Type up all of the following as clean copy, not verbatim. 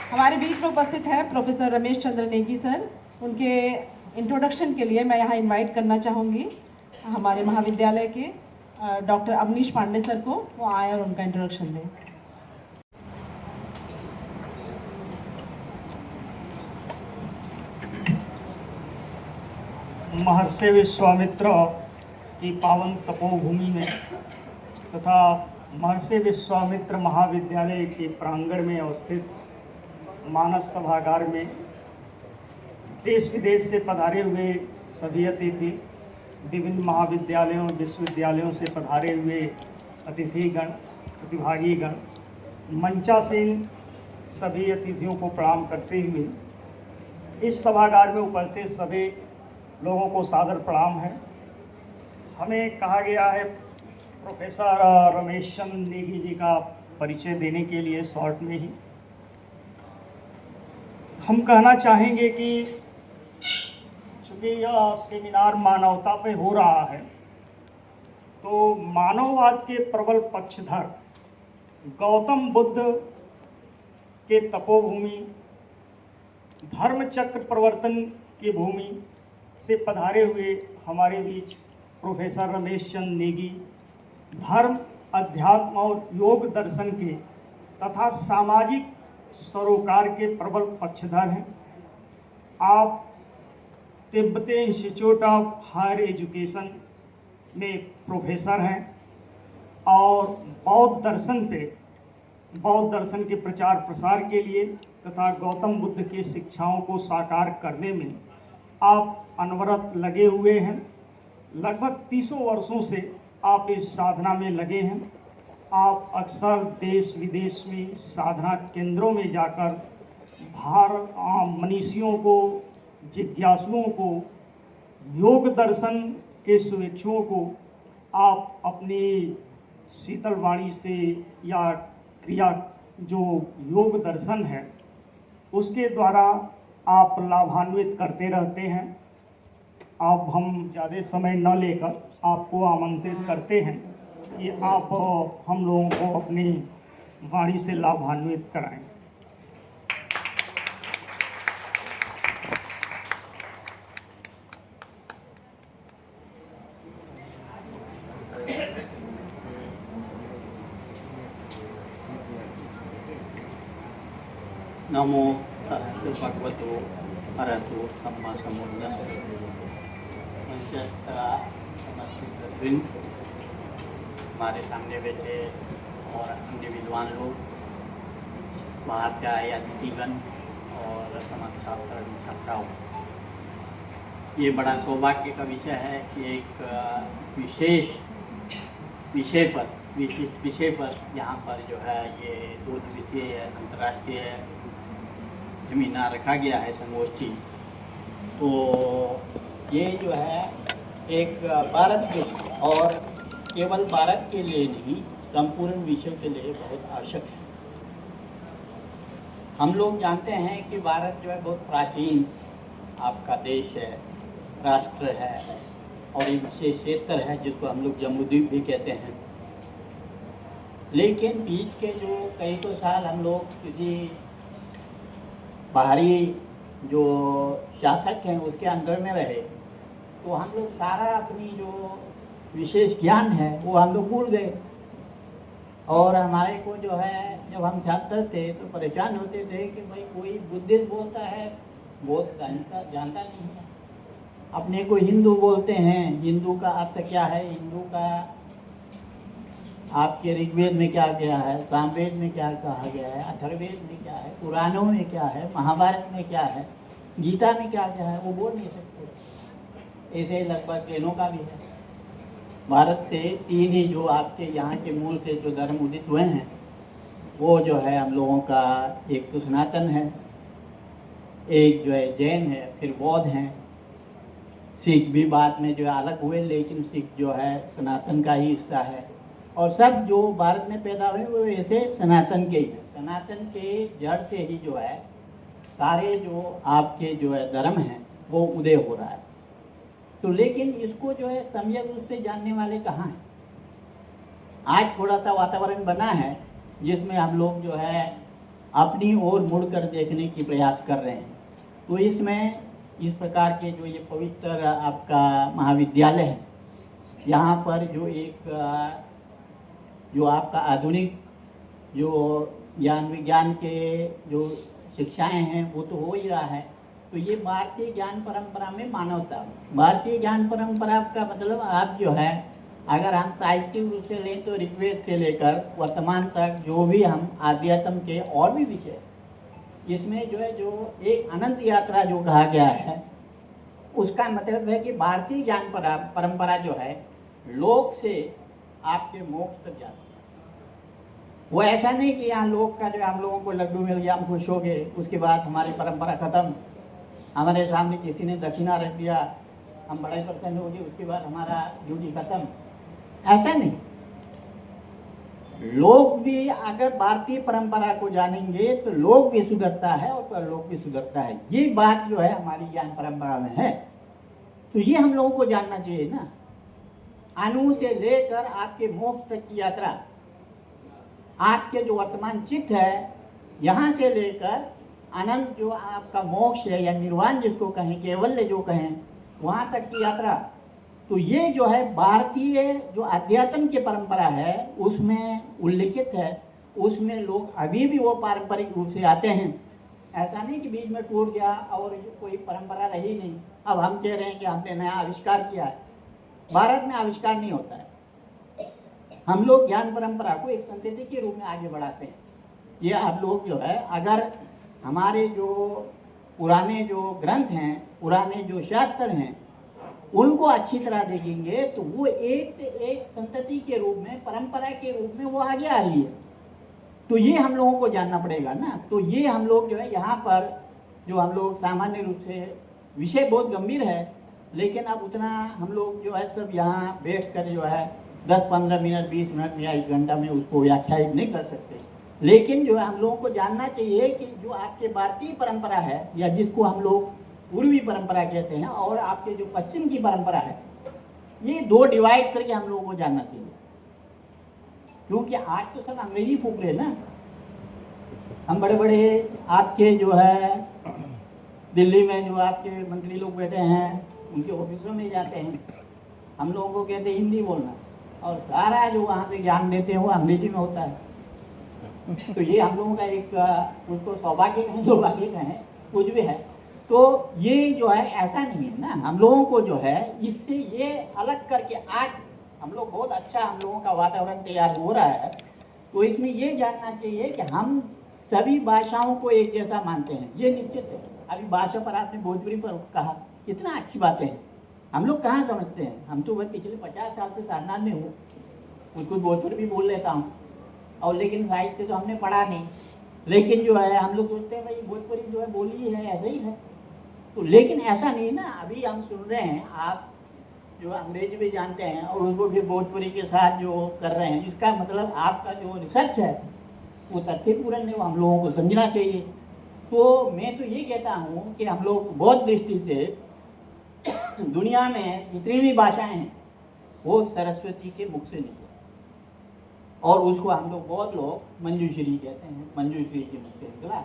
हमारे बीच में उपस्थित है प्रोफेसर रमेश चंद्र नेगी सर। उनके इंट्रोडक्शन के लिए मैं यहाँ इनवाइट करना चाहूँगी हमारे महाविद्यालय के डॉक्टर अवनीश पांडे सर को, वो आए और उनका इंट्रोडक्शन दें। महर्षि विश्वामित्र की पावन तपोभूमि में तथा महर्षि विश्वामित्र महाविद्यालय के प्रांगण में अवस्थित मानस सभागार में देश विदेश से पधारे हुए सभी अतिथि, विभिन्न महाविद्यालयों विश्वविद्यालयों से पधारे हुए अतिथिगण, प्रतिभागीगण, मंचासीन सभी अतिथियों को प्रणाम करते हुए इस सभागार में उपस्थित सभी लोगों को सादर प्रणाम है। हमें कहा गया है प्रोफेसर रमेश चंद्र नेगी जी का परिचय देने के लिए शॉर्ट में ही हम कहना चाहेंगे कि चूँकि यह सेमिनार मानवता पे हो रहा है, तो मानववाद के प्रबल पक्षधर गौतम बुद्ध के तपोभूमि, धर्मचक्र प्रवर्तन की भूमि से पधारे हुए हमारे बीच प्रोफेसर रमेश चंद्र नेगी धर्म, अध्यात्म और योग दर्शन के तथा सामाजिक सरोकार के प्रबल पक्षधर हैं। आप तिब्बती इंस्टीट्यूट ऑफ हायर एजुकेशन में प्रोफेसर हैं और बौद्ध दर्शन के प्रचार प्रसार के लिए तथा गौतम बुद्ध की शिक्षाओं को साकार करने में आप अनवरत लगे हुए हैं। लगभग 30 वर्षों से आप इस साधना में लगे हैं। आप अक्सर देश विदेश में साधना केंद्रों में जाकर मनीषियों को, जिज्ञासुओं को, योग दर्शन के शुभेच्छुओं को आप अपनी शीतल वाणी से या क्रिया जो योग दर्शन है उसके द्वारा आप लाभान्वित करते रहते हैं। अब हम ज़्यादा समय न लेकर आपको आमंत्रित करते हैं कि आप हम लोगों को अपनी वाणी से लाभान्वित कराएं। नमो तस्सै भगवतो अरहतो सम्मा सम्बुद्धस्सै। हमारे सामने बैठे और अन्य विद्वान लोग, बाहर से आए अतिथिगण और समस्त छात्र छात्राओं, ये बड़ा सौभाग्य का विषय है कि एक विशेष विषय पर यहाँ पर जो है ये 2 दिवसीय अंतर्राष्ट्रीय सेमिनार रखा गया है, संगोष्ठी। तो ये जो है एक भारत के और केवल भारत के लिए नहीं, संपूर्ण विश्व के लिए बहुत आवश्यक है। हम लोग जानते हैं कि भारत जो है बहुत प्राचीन आपका देश है, राष्ट्र है और एक विशेष क्षेत्र है जिसको हम लोग जम्बूद्वीप भी कहते हैं। लेकिन बीच के जो कई तो साल हम लोग किसी बाहरी जो शासक हैं उसके अंदर में रहे, तो हम लोग सारा अपनी जो विशेष ज्ञान है वो हम लोग भूल गए। और हमारे को जो है जब हम छात्र थे तो परेशान होते थे कि भाई कोई बुद्धिस्ट बोलता है, बहुत जानता नहीं है। अपने को हिंदू बोलते हैं, हिंदू का अर्थ क्या है, हिंदू का आपके ऋग्वेद में क्या क्या है, सामवेद में क्या कहा गया है, अथर्ववेद में क्या है, पुराणों में क्या है, महाभारत में क्या है, गीता में क्या क्या है, वो बोल नहीं सकते। ऐसे लगभग ट्रेनों का भी है। भारत से 3 ही जो आपके यहाँ के मूल से जो धर्म उदित हुए हैं वो जो है हम लोगों का, एक तो सनातन है, एक जो है जैन है, फिर बौद्ध हैं, सिख भी बाद में जो है अलग हुए, लेकिन सिख जो है सनातन का ही हिस्सा है। और सब जो भारत में पैदा हुए वो ऐसे सनातन के ही हैं। सनातन के जड़ से ही जो है सारे जो आपके जो है धर्म हैं वो उदय हो रहा है। तो लेकिन इसको जो है सम्यक रूप से जानने वाले कहाँ हैं? आज थोड़ा सा वातावरण बना है जिसमें हम लोग जो है अपनी ओर मुड़कर देखने की प्रयास कर रहे हैं। तो इसमें इस प्रकार के जो ये पवित्र आपका महाविद्यालय है, यहाँ पर जो एक जो आपका आधुनिक जो ज्ञान विज्ञान के जो शिक्षाएं हैं वो तो हो ही रहा है। तो ये भारतीय ज्ञान परंपरा में मानवता, भारतीय ज्ञान परंपरा का मतलब आप जो है अगर हम साहित्यिक रूप से लें तो ऋग्वेद से लेकर वर्तमान तक जो भी हम आध्यात्म के और भी विषय, इसमें जो है जो एक अनंत यात्रा जो कहा गया है, उसका मतलब है कि भारतीय ज्ञान परंपरा जो है लोक से आपके मोक्ष तक जाती है। वो ऐसा नहीं कि यहाँ लोग का जो हम लोगों को लड्डू मिल गया हम खुश हो गए, उसके बाद हमारी परंपरा खत्म, हमारे सामने किसी ने दक्षिणा रख दिया हम बड़े प्रसन्न हो गए, उसके बाद हमारा ड्यूटी खत्म। ऐसा नहीं, लोग भी अगर भारतीय परंपरा को जानेंगे तो लोग भी सुधरता है और परलोक भी सुधरता है। ये बात जो है हमारी ज्ञान परंपरा में है। तो ये हम लोगों को जानना चाहिए ना। अणु से लेकर आपके मोक्ष तक की यात्रा, आपके जो वर्तमान चित्त है यहाँ से लेकर अनंत जो आपका मोक्ष है या निर्वाण जिसको कहें, कैवल्य जो कहें, वहाँ तक की यात्रा, तो ये जो है भारतीय जो अध्यात्म की परंपरा है उसमें उल्लिखित है। उसमें लोग अभी भी वो पारंपरिक रूप से आते हैं। ऐसा नहीं कि बीच में टूट गया और कोई परंपरा रही नहीं, अब हम कह रहे हैं कि हमने नया आविष्कार किया है। भारत में आविष्कार नहीं होता है, हम लोग ज्ञान परंपरा को एक संस्कृति के रूप में आगे बढ़ाते हैं। ये आप लोग जो है अगर हमारे जो पुराने जो ग्रंथ हैं, पुराने जो शास्त्र हैं, उनको अच्छी तरह देखेंगे तो वो एक संतति के रूप में, परंपरा के रूप में वो आगे आ रही है। तो ये हम लोगों को जानना पड़ेगा ना। तो ये हम लोग जो है यहाँ पर जो हम लोग सामान्य रूप से, विषय बहुत गंभीर है, लेकिन अब उतना हम लोग जो है सब यहाँ बैठ कर जो है 10-15 मिनट 20 मिनट या 1 घंटा में उसको व्याख्यायित नहीं कर सकते। लेकिन जो है हम लोगों को जानना चाहिए कि जो आपके भारतीय परंपरा है या जिसको हम लोग पूर्वी परंपरा कहते हैं और आपके जो पश्चिम की परंपरा है, ये दो डिवाइड करके हम लोगों को जानना चाहिए। क्योंकि आज तो सब अंग्रेजी फूक रहे ना। हम बड़े बड़े आपके जो है दिल्ली में जो आपके मंत्री लोग बैठे हैं उनके ऑफिसों में जाते हैं, हम लोगों को कहते हैं हिंदी बोलना, और सारा जो वहाँ पे ज्ञान देते हैं वो अंग्रेजी में होता है। तो ये हम लोगों का एक उसको सौभाग्य कहें, दुर्भाग्य कहें, कुछ भी है। तो ये जो है ऐसा नहीं है ना, हम लोगों को जो है इससे ये अलग करके आज हम लोग बहुत अच्छा हम लोगों का वातावरण तैयार हो रहा है। तो इसमें ये जानना चाहिए कि हम सभी भाषाओं को एक जैसा मानते हैं, ये निश्चित है। अभी भाषा पर आपने भोजपुरी पर कहा, कितना अच्छी बातें हैं, हम लोग कहाँ समझते हैं। हम तो बस पिछले 50 साल से सारनाथ में हूँ, कुछ भोजपुरी भी बोल लेता हूँ, और लेकिन साहित्य तो हमने पढ़ा नहीं। लेकिन जो है हम लोग सोचते हैं भाई भोजपुरी जो है बोली है, ऐसे ही है। तो लेकिन ऐसा नहीं ना, अभी हम सुन रहे हैं, आप जो अंग्रेजी भी जानते हैं और उसको भी भोजपुरी के साथ जो कर रहे हैं, इसका मतलब आपका जो रिसर्च है वो तथ्यपूर्ण है, वो हम लोगों को समझना चाहिए। तो मैं तो ये कहता हूँ कि हम लोग बौद्ध दृष्टि से दुनिया में जितनी भी भाषाएं हैं वो सरस्वती के मुख से निकले, और उसको हम लोग बहुत लोग मंजूश्री कहते हैं, मंजूश्री के मुख से निकला।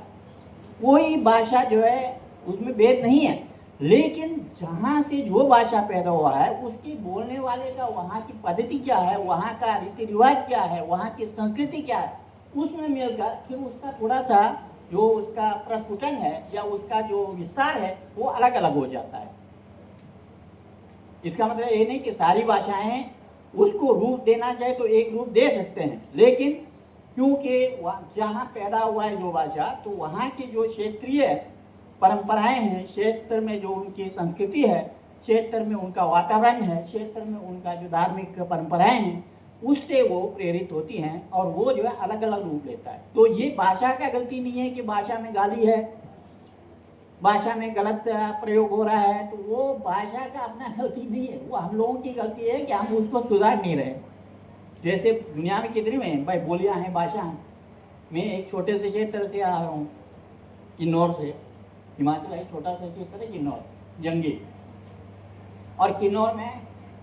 कोई भाषा जो है उसमें भेद नहीं है, लेकिन जहाँ से जो भाषा पैदा हुआ है उसकी बोलने वाले का वहाँ की पद्धति क्या है, वहाँ का रीति रिवाज क्या है, वहाँ की संस्कृति क्या है, उसमें मिलकर फिर उसका थोड़ा सा जो उसका प्रस्फुटन है या उसका जो विस्तार है वो अलग अलग हो जाता है। इसका मतलब ये नहीं कि सारी भाषाएं उसको रूप देना चाहे तो एक रूप दे सकते हैं, लेकिन क्योंकि जहाँ पैदा हुआ है जो भाषा, तो वहाँ की जो क्षेत्रीय परंपराएं हैं, क्षेत्र में जो उनकी संस्कृति है, क्षेत्र में उनका वातावरण है, क्षेत्र में उनका जो धार्मिक परंपराएं हैं, उससे वो प्रेरित होती हैं और वो जो है अलग अलग रूप लेता है। तो ये भाषा का गलती नहीं है कि भाषा में गाली है, भाषा में गलत प्रयोग हो रहा है, तो वो भाषा का अपना गलती नहीं है, वो हम लोगों की गलती है कि हम उसको सुधार नहीं रहे। जैसे दुनिया में कितनी में भाई बोलियाँ हैं, भाषा हैं। मैं एक छोटे से क्षेत्र से आ रहा हूँ, किन्नौर से। हिमाचल एक छोटा सा क्षेत्र है किन्नौर, जंगी, और किन्नौर में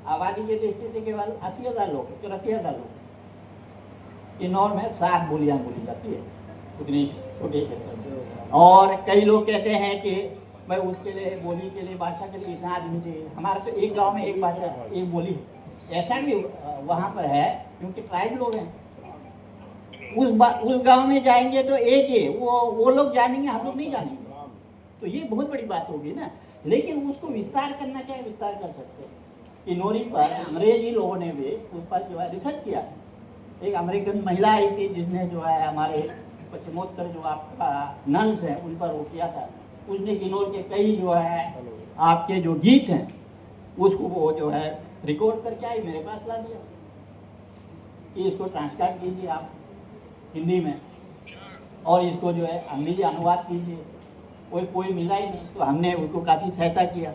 आबादी के दृष्टि से केवल 80,000 लोग, 84,000 लोग। किन्नौर में 7 बोलियाँ बोली जाती है, उतनी छोटे क्षेत्र में। और कई लोग कहते हैं कि भाई उसके लिए बोली के लिए भाषा के लिए इतना आदमी चाहिए। हमारे तो एक गांव में एक भाषा एक बोली है, ऐसा भी वहाँ पर है क्योंकि ट्राइब लोग हैं। उस गांव में जाएंगे तो एक ही वो लोग जानेंगे, हम लोग नहीं जानेंगे, तो ये बहुत बड़ी बात होगी ना। लेकिन उसको विस्तार करना चाहिए, विस्तार कर सकते हैं। किन्नौरी पर अंग्रेजी लोगों ने भी उस पर जो है रिसर्च किया। एक अमेरिकन महिला आई थी जिसने जो है हमारे पश्चिमोत्तर जो आपका नन्स हैं उन पर वो किया था। उसने किन्नौर के कई जो है आपके जो गीत हैं उसको वो जो है रिकॉर्ड करके आई, मेरे पास ला दिया कि इसको ट्रांसक्राइब कीजिए आप हिंदी में और इसको जो है अंग्रेजी अनुवाद कीजिए। कोई मिला ही नहीं, तो हमने उसको काफ़ी सहायता किया।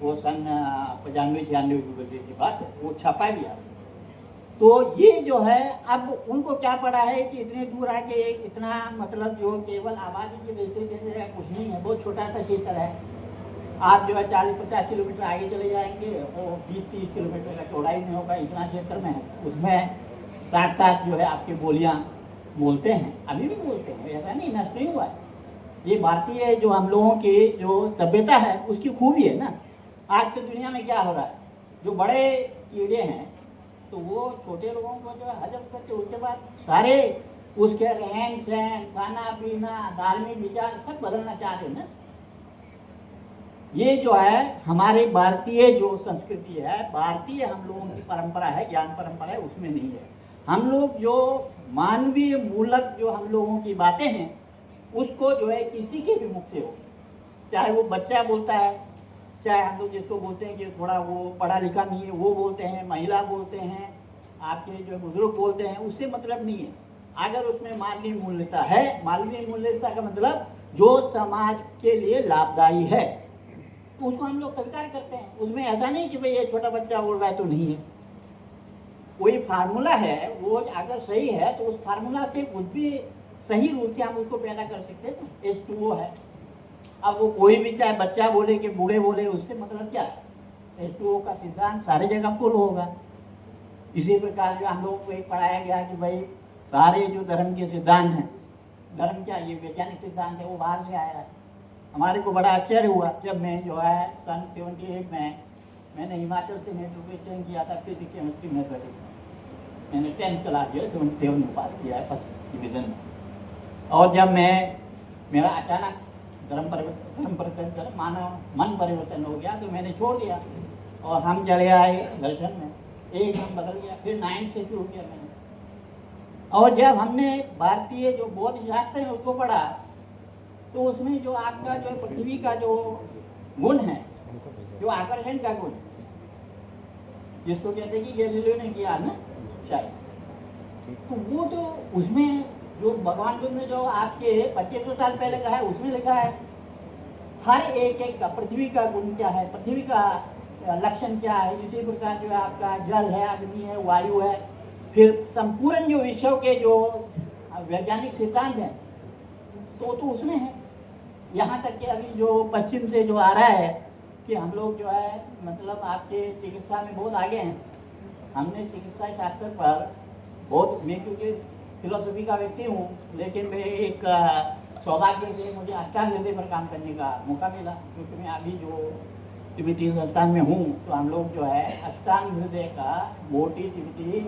वो सन 95-96 की बात है, वो छपा गया। तो ये जो है अब उनको क्या पड़ा है कि इतने दूर आके इतना मतलब जो केवल आबादी के वैसे कुछ नहीं है, बहुत छोटा सा क्षेत्र है। आप जो है 40-50 किलोमीटर आगे चले जाएंगे वो 20-30 किलोमीटर का चौड़ाई में होगा, इतना क्षेत्र में है। उसमें साथ जो है आपकी बोलियाँ बोलते हैं, अभी भी बोलते हैं, ऐसा नहीं नष्ट नहीं हुआ है। ये भारतीय जो हम लोगों की जो सभ्यता है उसकी खूबी है ना। आज तो दुनिया में क्या हो रहा है, जो बड़े कीड़े हैं तो वो छोटे लोगों को जो है हजम करके उसके बाद सारे उसके रहन सहन खाना पीना धार्मिक विचार सब बदलना चाह रहे हैं ना। ये जो है हमारे भारतीय जो संस्कृति है, भारतीय हम लोगों की परंपरा है, ज्ञान परंपरा है, उसमें नहीं है। हम लोग जो मानवीय मूलक जो हम लोगों की बातें हैं उसको जो है किसी के भी मुख से हो, चाहे वो बच्चा बोलता है, चाहे हम लोग जिसको बोलते हैं कि थोड़ा वो पढ़ा लिखा नहीं है वो बोलते हैं, महिला बोलते हैं, आपके जो बुजुर्ग बोलते हैं, उससे मतलब नहीं है। अगर उसमें मानवीय मूल्यता है, मानवीय मूल्यता का मतलब जो समाज के लिए लाभदायी है तो उसको हम लोग स्वीकार करते हैं। उसमें ऐसा नहीं कि भाई ये छोटा बच्चा बोल रहा है तो नहीं है। कोई फार्मूला है वो अगर सही है तो उस फार्मूला से कुछ भी सही रूप से हम उसको पैदा कर सकते हैं। H2O है, अब वो कोई भी चाहे बच्चा बोले कि बूढ़े बोले, उससे मतलब क्या है। H2O का सिद्धांत सारी जगह फुल होगा। इसी प्रकार जो हम लोग को एक पढ़ाया गया कि भाई सारे जो धर्म के सिद्धांत हैं, धर्म क्या ये वैज्ञानिक सिद्धांत है, वो बाहर से आया है। हमारे को बड़ा आश्चर्य हुआ जब मैं जो है सन 78 में मैंने हिमाचल से मेट्रिकुलेशन किया था फिजिक्स केमिस्ट्री मैथमेटिक्स। मैंने 10th क्लास जो है 77 में पास किया है फर्स्ट डिवीजन में। और जब मैं मेरा अचानक धर्म परिवर्तन मन परिवर्तन हो गया तो मैंने छोड़ दिया और हम चले आए दर्शन में, एकदम बदल गया। फिर 9th से शुरू किया मैंने। और जब हमने भारतीय जो बौद्ध शास्त्र है उसको पढ़ा तो उसमें जो आपका जो पृथ्वी का जो गुण है, जो आकर्षण का गुण, जिसको कहते हैं कि गैलीलियो ने किया ना शायद, तो वो तो उसमें जो भगवान बुद्ध ने जो आपके 2500 साल पहले कहा है उसमें लिखा है हर एक का पृथ्वी का गुण क्या है, पृथ्वी का लक्षण क्या है। इसी प्रकार जो है आपका जल है, अग्नि है, वायु है, फिर संपूर्ण जो विश्व के जो वैज्ञानिक सिद्धांत हैं तो उसमें है। यहाँ तक कि अभी जो पश्चिम से जो आ रहा है कि हम लोग जो है मतलब आपके चिकित्सा में बहुत आगे हैं। हमने चिकित्सा शास्त्र पर बहुत, मैं क्योंकि फिलोसफी का व्यक्ति हूँ, लेकिन मैं एक सौभाग्य से मुझे अष्टांग हृदय पर काम करने का मौका मिला, क्योंकि मैं अभी जो तिब्बती संस्थान में हूँ तो हम लोग जो है अष्टांग हृदय का मोटी तिब्बती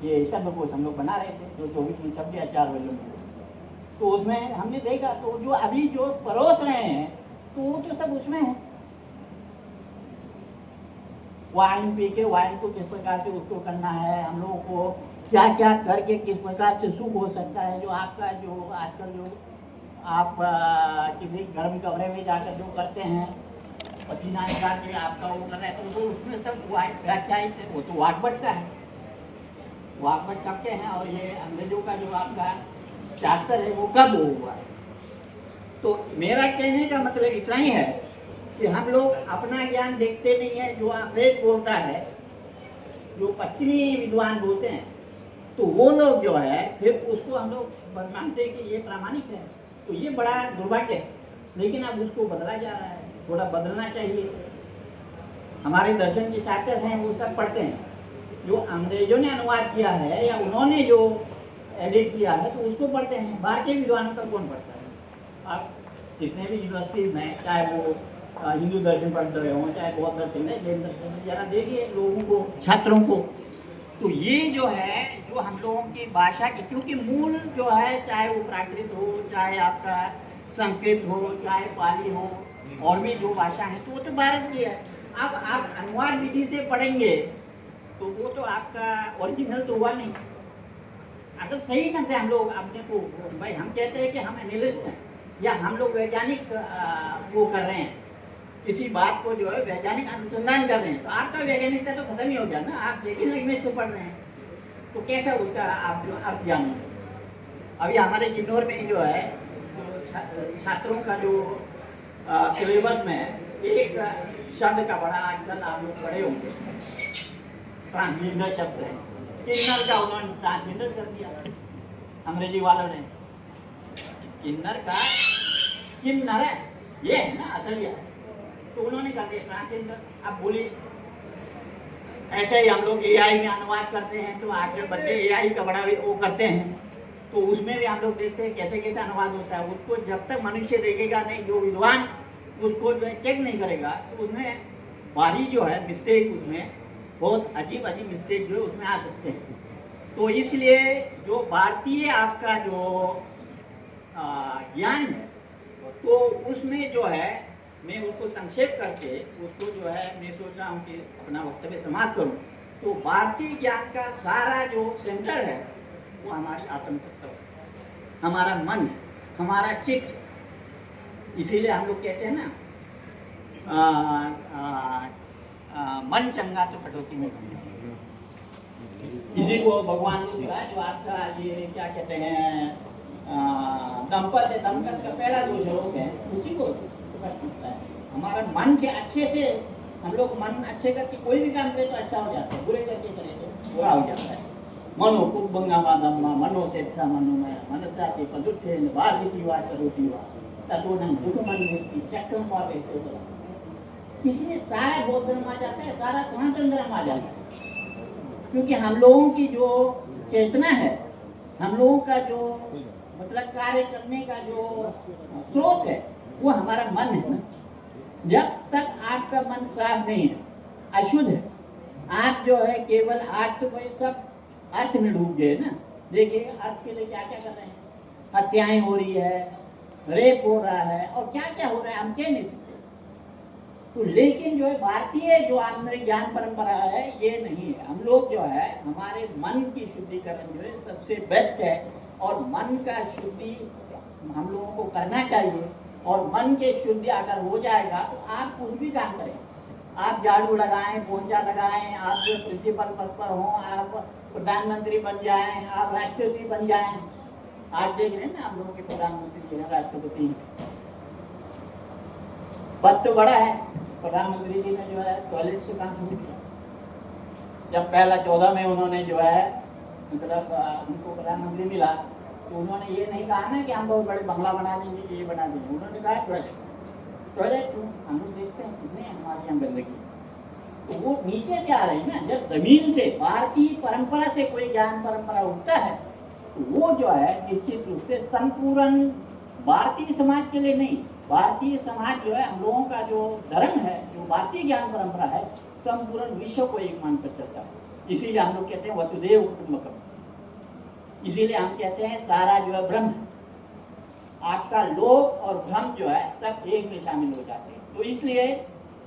ये शब्दकोश हम लोग बना रहे थे जो 24/4 वॉल्यूम में। तो उसमें हमने देखा तो जो अभी जो परोस रहे हैं तो वो तो सब उसमें है। वाइन पी के वाइन को किस प्रकार से उसको करना है, हम लोगों को क्या क्या करके किस प्रकार से सुख हो सकता है। जो आपका जो आजकल जो आप किसी गर्म कमरे में जाकर जो करते हैं पसीना निकाल के आपका वो कर रहे हैं तो उसमें सब व्याख्या से वो तो वाकबट का है, वाकबट करते हैं। और ये अंग्रेजों का जो आपका शास्त्र है वो कब हुआ। तो मेरा कहने का मतलब इतना ही है कि हम लोग अपना ज्ञान देखते नहीं है। जो अंग्रेज बोलता है, जो पश्चिमी विद्वान बोलते हैं, तो वो लोग जो है फिर उसको हम लोग मानते हैं कि ये प्रामाणिक है। तो ये बड़ा दुर्भाग्य है, लेकिन अब उसको बदला जा रहा है, थोड़ा बदलना चाहिए। हमारे दर्शन के छात्र हैं वो सब पढ़ते हैं, जो अंग्रेजों ने अनुवाद किया है या उन्होंने जो एडिट किया है तो उसको पढ़ते हैं, भारतीय विद्वानों का कौन पढ़ता है? आप जितने भी यूनिवर्सिटीज में, चाहे वो हिंदू दर्शन पढ़ रहे हों, चाहे बौद्ध दर्शन है, जैन दर्शन है, जरा देखिए लोगों को, छात्रों को। तो ये जो है, जो हम लोगों की भाषा की, क्योंकि मूल जो है, चाहे वो प्राकृत हो, चाहे आपका संस्कृत हो, चाहे पाली हो, और भी जो भाषा है, तो वो तो भारत की है। अब आप अनुवाद विधि से पढ़ेंगे तो वो तो आपका ओरिजिनल तो हुआ नहीं। अगर सही ढंग से हम लोग अपने को, भाई हम कहते हैं कि हम एनालिस्ट हैं या हम लोग वैज्ञानिक वो कर रहे हैं, किसी बात को जो है वैज्ञानिक अनुसंधान कर रहे हैं, तो आपका वैज्ञानिकता तो खत्म ही हो गया ना। आप सेकेंड लैंग्वेज से पढ़ रहे हैं तो कैसा उसका आप जो अर्थ जानेंगे? अभी हमारे किन्नौर में जो है, छात्रों का जो सिलेबस में एक शब्द का बड़ा, आजकल आप लोग पढ़े होंगे, ट्रांसजेंडर शब्द है, किन्नर का उन्होंने ट्रांसजेंडर कर दिया अंग्रेजी वालों ने। किन्नर का किन्नर है, ये है ना असलिया, तो उन्होंने कर दिया ट्रांसजेंडर। अब बोलिए, ऐसे ही हम लोग एआई में अनुवाद करते हैं, तो आजकल बच्चे एआई का बड़ा वो करते हैं, तो उसमें भी हम लोग देखते हैं कैसे कैसे अनुवाद होता है। उसको जब तक मनुष्य देखेगा नहीं, जो विद्वान उसको जो है चेक नहीं करेगा, तो उसमें भारी जो है मिस्टेक, उसमें बहुत अजीब अजीब मिस्टेक जो है उसमें आ सकते हैं। तो इसलिए जो भारतीय आपका जो ज्ञान है, तो उसमें जो है, मैं उसको संक्षेप करके उसको जो है, मैं सोच रहा हूँ कि अपना वक्तव्य समाप्त करूँ। तो भारतीय ज्ञान का सारा जो सेंटर है वो हमारी आत्म तत्व, हमारा मन, हमारा चित्त। इसीलिए हम लोग कहते हैं ना, मन चंगा तो कटौती में गंगा। इसी को भगवान ने जो है, जो आपका ये क्या कहते हैं, दंपत्ति का पहला जो श्लोक है, उसी को है। हमारा मन के अच्छे से, हम लोग मन अच्छे करके कोई भी काम करे तो अच्छा हो जाता है, बुरे करके करे तो बुरा हो जाता है। मनो कुबंगावादम्मा मनो सेठा मनोमय मनसा के पदुत्थे वासिति वा करोति वा ततोनं दुखमन व्यक्ति चक्रम वा वेतो। इसमें सारा बौद्ध धर्म आ जाता है, सारा सनातन धर्म आ जाता है, क्योंकि हम लोगों की जो चेतना है, हम लोगों का जो मतलब कार्य करने का जो स्रोत है, वो हमारा मन है ना। जब तक आपका मन साफ नहीं है, अशुद्ध है, आप जो है केवल अर्थ को सब अर्थ में डूब गए ना। देखिए अर्थ के लिए क्या क्या कर रहे हैं, हत्याएं हो रही है, रेप हो रहा है, और क्या क्या हो रहा है हम कह नहीं सकते। तो लेकिन जो है भारतीय जो हमारी ज्ञान परंपरा है, ये नहीं है। हम लोग जो है, हमारे मन की शुद्धिकरण जो है सबसे बेस्ट है, और मन का शुद्धि हम लोगों को करना चाहिए। और मन के शुद्धि अगर हो जाएगा तो आप कुछ भी काम करें, आप झाड़ू लगाएं, पोंछा लगाएं, आप जो प्रिंसिपल पद पर हों, आप प्रधानमंत्री बन जाएं, आप राष्ट्रपति बन जाएं। आज देख रहे हैं ना आप लोगों के प्रधानमंत्री जो है, राष्ट्रपति पद तो बड़ा है। प्रधानमंत्री जी ने जो है टॉयलेट से काम शुरू किया। जब पहला 14 में उन्होंने जो है मतलब उनको प्रधानमंत्री मिला, तो उन्होंने ये नहीं कहा ना कि हम बहुत बड़े बंगला बना देंगे, ये बना देंगे। उन्होंने कहा टॉयलेट हम लोग देखते हैं कितने हमारे यहाँ गंदगी, तो वो नीचे से आ रही है ना। जब जमीन से, भारतीय परंपरा से कोई ज्ञान परंपरा उठता है, तो वो जो है निश्चित रूप से संपूर्ण भारतीय समाज के लिए नहीं, भारतीय समाज जो है, हम लोगों का जो धर्म है, जो भारतीय ज्ञान परंपरा है, संपूर्ण विश्व को एक मानकर चलता है। इसीलिए हम लोग कहते हैं वसुदेव कुटुंबकम। इसीलिए हम कहते हैं सारा जो है ब्रह्म, आपका लोक और ब्रह्म जो है सब एक में शामिल हो जाते हैं। तो इसलिए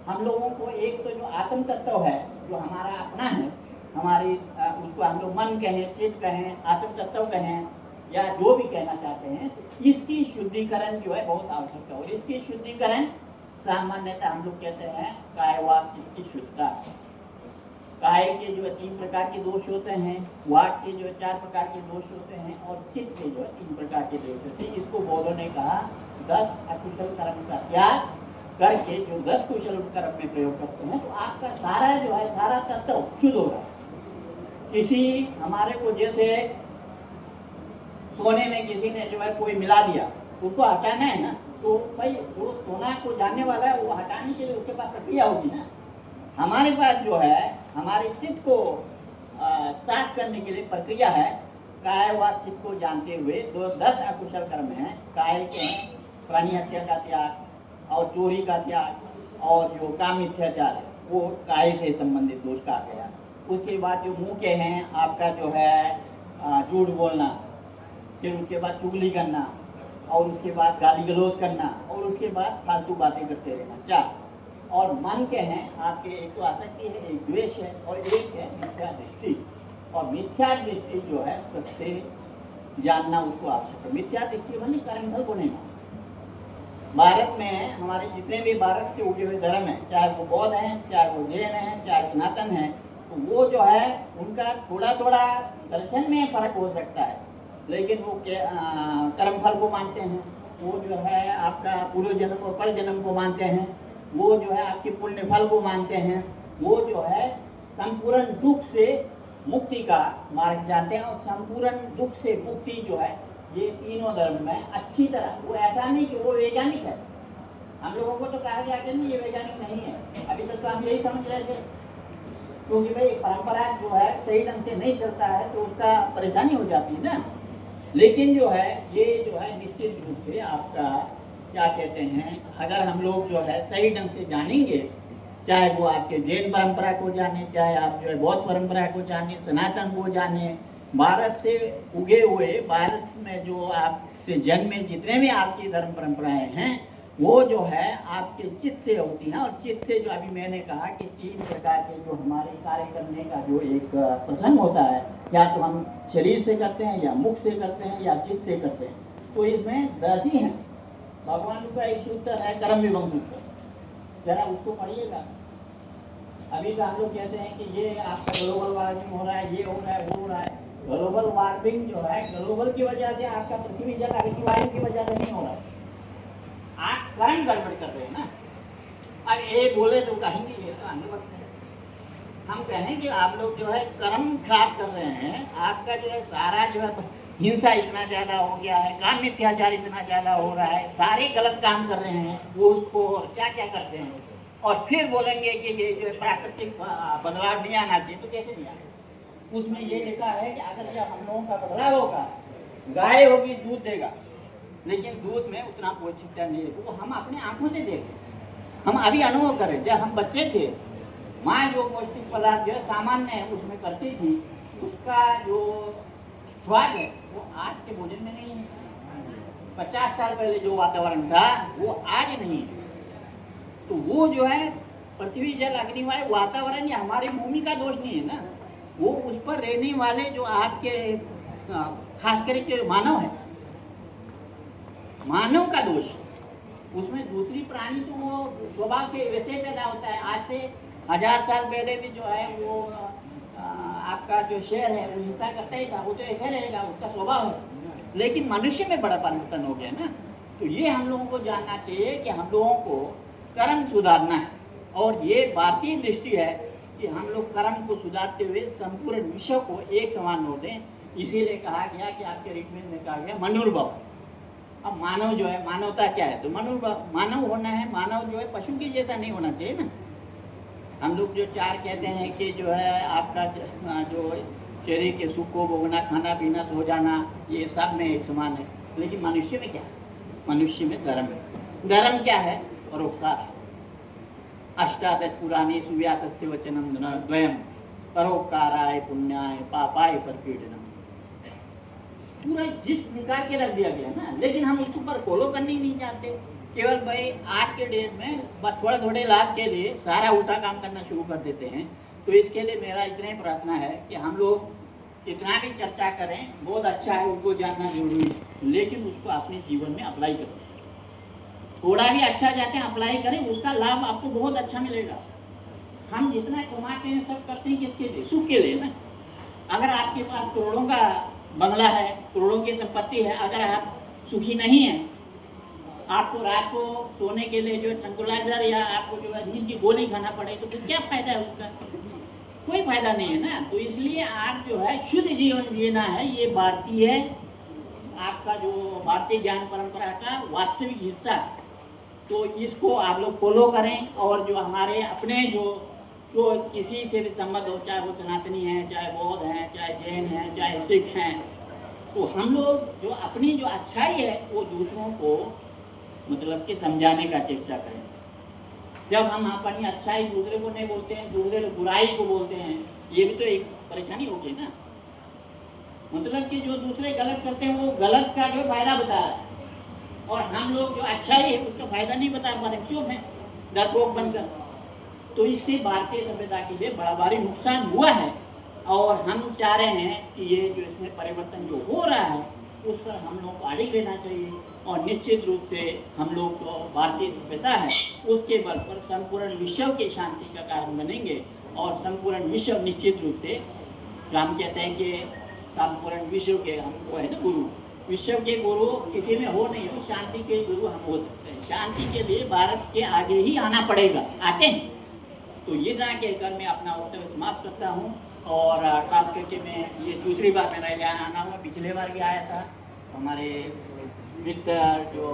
हम लोगों को एक तो जो आत्म तत्व है, जो हमारा अपना है, हमारी उसको हम लोग मन कहें, चित्त कहें, आत्म तत्व कहें, या जो भी कहना चाहते हैं, इसकी शुद्धिकरण जो है बहुत आवश्यक है। और इसकी शुद्धिकरण सामान्यतः हम लोग कहते हैं काय वाक चित्त की शुद्धता। काय के जो 3 प्रकार के दोष होते हैं, वाक के जो 4 प्रकार के दोष होते हैं, और चित्त के जो 3 प्रकार के दोष होते हैं। इसको बौद्धों ने कहा 10 अकुशल कर्म का त्याग करके जो 10 कुशल कर्म में प्रयोग करते हैं, तो आपका सारा जो है, सारा तत्व शुद्ध हो रहा है। किसी हमारे को जैसे सोने में किसी ने जो है कोई मिला दिया, उसको हटाना है ना, तो भाई जो सोना को जानने वाला है, वो हटाने के लिए उसके पास प्रक्रिया होगी ना। हमारे पास जो है, हमारे चित्त को साफ करने के लिए प्रक्रिया है, काय व चित्त को जानते हुए 10 अकुशल कर्म हैं। काय के हैं प्राणी हत्या का त्याग और चोरी का त्याग और जो काम मिथ्याचार है वो काय से संबंधित दोष कहा गया। उसके बाद जो मुंह के हैं आपका जो है झूठ बोलना, फिर उसके बाद चुगली करना और उसके बाद गाली गलौज करना और उसके बाद फालतू बातें करते रहना, 4। और मन के हैं आपके एक तो आसक्ति है, एक द्वेष है और एक है मिथ्या दृष्टि। और मिथ्या दृष्टि जो है सबसे जानना उसको आवश्यक है। मिथ्या दृष्टि माने कर्मफल को नहीं मानना। भारत में हमारे जितने भी भारत के उगे हुए धर्म हैं, चाहे वो बौद्ध हैं, चाहे वो जैन हैं, चाहे सनातन हैं, तो वो जो है उनका थोड़ा थोड़ा दर्शन में फर्क हो सकता है, लेकिन वो कर्मफल को मानते हैं। वो जो है आपका पूर्व जन्म और पर जन्म को मानते हैं। वो जो है आपके पुण्य फल को मानते हैं। वो जो है संपूर्ण दुख से मुक्ति का मार्ग जानते हैं। और संपूर्ण दुख से मुक्ति जो है ये तीनों धर्म में अच्छी तरह, वो ऐसा नहीं कि वो वैज्ञानिक है। हम लोगों को तो कहा गया कि नहीं ये वैज्ञानिक नहीं है, अभी तक तो हम यही समझ रहे थे, क्योंकि भाई परंपरा जो है सही ढंग से नहीं चलता है तो उसका परेशानी हो जाती है ना। लेकिन जो है ये जो है निश्चित रूप से आपका क्या कहते हैं, अगर हम लोग जो है सही ढंग से जानेंगे, चाहे वो आपके जैन परंपरा को जाने, चाहे आप जो है बौद्ध परंपरा को जाने, सनातन को जाने, भारत से उगे हुए, भारत में जो आपसे जन्मे जितने भी आपकी धर्म परंपराएं हैं वो जो है आपके चित्त से होती हैं। और चित्त से जो अभी मैंने कहा कि 3 प्रकार के जो हमारे कार्य करने का जो एक प्रसंग होता है, या तो हम शरीर से करते हैं या मुख से करते हैं या चित्त से करते हैं, तो इसमें 10 ही हैं। भगवान का एक सूत्र है कर्म विभंग सूत्र, जरा उसको पढ़िएगा। अभी तो हम लोग कहते हैं कि ये आपका ग्लोबल वार्मिंग हो रहा है, ये हो रहा है, वो हो रहा है। ग्लोबल वार्मिंग जो है ग्लोबल की वजह से, आपका पृथ्वी जल आगे वायु की वजह से नहीं हो रहा है। आप कर्म गड़बड़ कर रहे हैं ना। अब ये बोले तो कहेंगे ये तो आगे बढ़ते हैं। हम कहें कि आप लोग जो है कर्म खराब कर रहे हैं, आपका जो है सारा जो है हिंसा इतना ज़्यादा हो गया है, काम मिथ्याचार इतना ज़्यादा हो रहा है, सारे गलत काम कर रहे हैं, वो उसको क्या क्या करते हैं। और फिर बोलेंगे कि ये जो प्राकृतिक बदलाव नहीं आना चाहिए, तो कैसे नहीं आना। उसमें ये लिखा है कि अगर जब हम लोगों का बदलाव होगा, गाय होगी दूध देगा, लेकिन दूध में उतना पौष्टिकता नहीं है, वो हम अपने आंखों से देखें। हम अभी अनुभव करें, जब हम बच्चे थे, माँ जो पौष्टिक पदार्थ जो है सामान्य है उसमें करती थी, उसका जो स्वाद है वो आज के भोजन में नहीं है। 50 साल पहले जो वातावरण था वो आज नहीं है। तो वो जो है पृथ्वी जल अग्नि वायु वातावरण या हमारी भूमि का दोष नहीं है ना, वो उस पर रहने वाले जो आपके खास करके मानव है, मानव का दोष। उसमें दूसरी प्राणी तो वो स्वभाव से वैसे पैदा होता है। आज से 1000 साल पहले भी जो है वो आपका जो शेर है वो हिंसा करता ही था, वो तो ऐसे रहेगा, उसका स्वभाव है। लेकिन मनुष्य में बड़ा परिवर्तन हो गया ना। तो ये हम लोगों को जानना चाहिए कि हम लोगों को कर्म सुधारना है। और ये भारतीय दृष्टि है कि हम लोग कर्म को सुधारते हुए संपूर्ण विश्व को एक समान हो दें। इसीलिए कहा गया कि आपके ऋग्वेद में कहा गया मनुर्भव। अब मानव जो है, मानवता क्या है, तो मनुर्भव मानव होना है। मानव जो है पशु के जैसा नहीं होना चाहिए ना। हम लोग जो 4 कहते हैं कि जो है आपका जो शरीर के सुख को भोगना, खाना पीना, सो जाना, ये सब में एक समान है। लेकिन मनुष्य में क्या है? मनुष्य में धर्म है। धर्म क्या है? परोपकार। अष्टादश पुराणे सुव्यासस्य वचनम द्वयम परोपकाराय पुण्याय पापाय परपीडनम। पूरा जिस निकाल के रख दिया गया ना, लेकिन हम उसके ऊपर फॉलो करने ही नहीं चाहते। केवल भाई आज के डेट में बस थोड़े थोड़े लाभ के लिए सारा उल्टा काम करना शुरू कर देते हैं। तो इसके लिए मेरा इतना ही प्रार्थना है कि हम लोग कितना भी चर्चा करें, बहुत अच्छा है, उनको जानना जरूरी है, लेकिन उसको अपने जीवन में अप्लाई करें। थोड़ा भी अच्छा जाते हैं अप्लाई करें, उसका लाभ आपको बहुत अच्छा मिलेगा। हम जितना कमाते हैं सब करते हैं किसके लिए? सुख के लिए ना। अगर आपके पास करोड़ों का बंगला है, करोड़ों की संपत्ति है, अगर आप सुखी नहीं हैं, आपको रात को सोने के लिए जो ट्रंकुलाइजर या आपको जो है नींद की गोली खाना पड़े, तो फिर क्या फायदा है उसका? कोई फायदा नहीं है ना। तो इसलिए आप जो है शुद्ध जीवन जीना है। ये भारतीय आपका जो भारतीय ज्ञान परंपरा का वास्तविक हिस्सा है। तो इसको आप लोग फॉलो करें। और जो हमारे अपने जो किसी से भी संबंध हो, चाहे वो सनातनी हैं, चाहे बौद्ध हैं, चाहे जैन हैं, चाहे सिख हैं, तो हम लोग जो अपनी जो अच्छाई है वो दूसरों को मतलब कि समझाने का चेष्टा करें। जब हम अपनी अच्छाई दूसरे को नहीं बोलते हैं, दूसरे बुराई को बोलते हैं, ये भी तो एक परेशानी होगी ना। मतलब कि जो दूसरे गलत करते हैं वो गलत का जो फायदा बता रहा है, और हम लोग जो अच्छाई है उसका फायदा नहीं बता पा रहे, क्यों है डरपोक बनकर। तो इससे भारतीय सभ्यता के लिए बड़ा भारी नुकसान हुआ है, और हम चाह रहे हैं कि ये जो इसमें परिवर्तन जो हो रहा है उस पर हम लोग को अड़िग रहना चाहिए, और निश्चित रूप से हम लोग जो भारतीय सभ्यता है उसके बल पर संपूर्ण विश्व के शांति का कारण बनेंगे, और संपूर्ण विश्व निश्चित रूप से हम कहते हैं कि संपूर्ण विश्व के हमको है ना गुरु, विश्व के गुरु किसी में हो नहीं हो, शांति के गुरु हम हो सकते हैं। शांति के लिए भारत के आगे ही आना पड़ेगा, आते हैं। तो ये तरह कहकर मैं अपना वक्तव्य समाप्त करता हूँ, और खास करके मैं ये दूसरी बार मेरा यहाँ आना हुआ, पिछले बार भी आया था। हमारे मित्र जो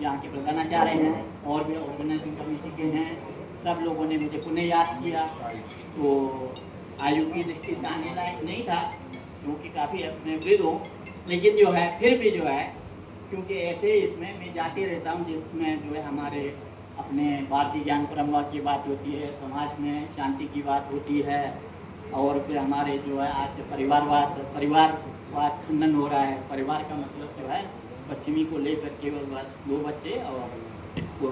यहाँ के प्रधानाचार्य हैं और भी ऑर्गेनाइजिंग कमेटी के हैं, सब लोगों ने मुझे पुनः याद किया। तो आयु की दृष्टि से आने लायक नहीं था क्योंकि काफ़ी अपने वृद्ध हूँ, लेकिन जो है फिर भी जो है क्योंकि ऐसे इसमें मैं जाते रहता हूँ जिसमें जो है हमारे अपने भारतीय ज्ञान परंपरा की बात होती है, समाज में शांति की बात होती है, और फिर हमारे जो है आज परिवारवाद खंडन हो रहा है। परिवार का मतलब जो है पश्चिमी को लेकर केवल बस 2 बच्चे और जो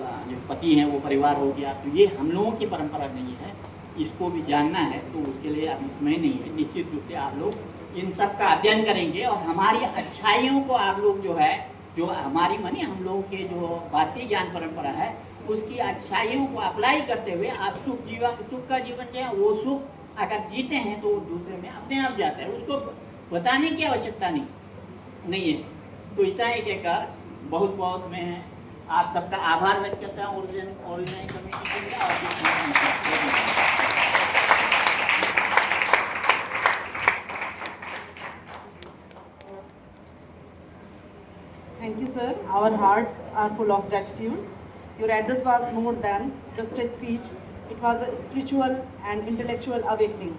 पति हैं वो परिवार हो गया। तो ये हम लोगों की परंपरा नहीं है, इसको भी जानना है। तो उसके लिए अभी समय नहीं है। निश्चित रूप से आप लोग इन सब का अध्ययन करेंगे, और हमारी अच्छाइयों को आप लोग जो है, जो हमारी मानी हम लोगों के जो भारतीय ज्ञान परंपरा है उसकी अच्छाइयों को अप्लाई करते हुए आप सुख का जीवन जो है वो सुख अगर जीते हैं तो वो दूसरे में अपने आप जाता है, उसको बताने की आवश्यकता नहीं है। तो इतना ही कहकर बहुत बहुत मैं आप सबका आभार व्यक्त करता हूँ ऑर्गेनाइजिंग कमेटी के लिए। Thank you, sir. Our hearts are full of gratitude. Your address was more than just a speech. It was a spiritual and intellectual awakening.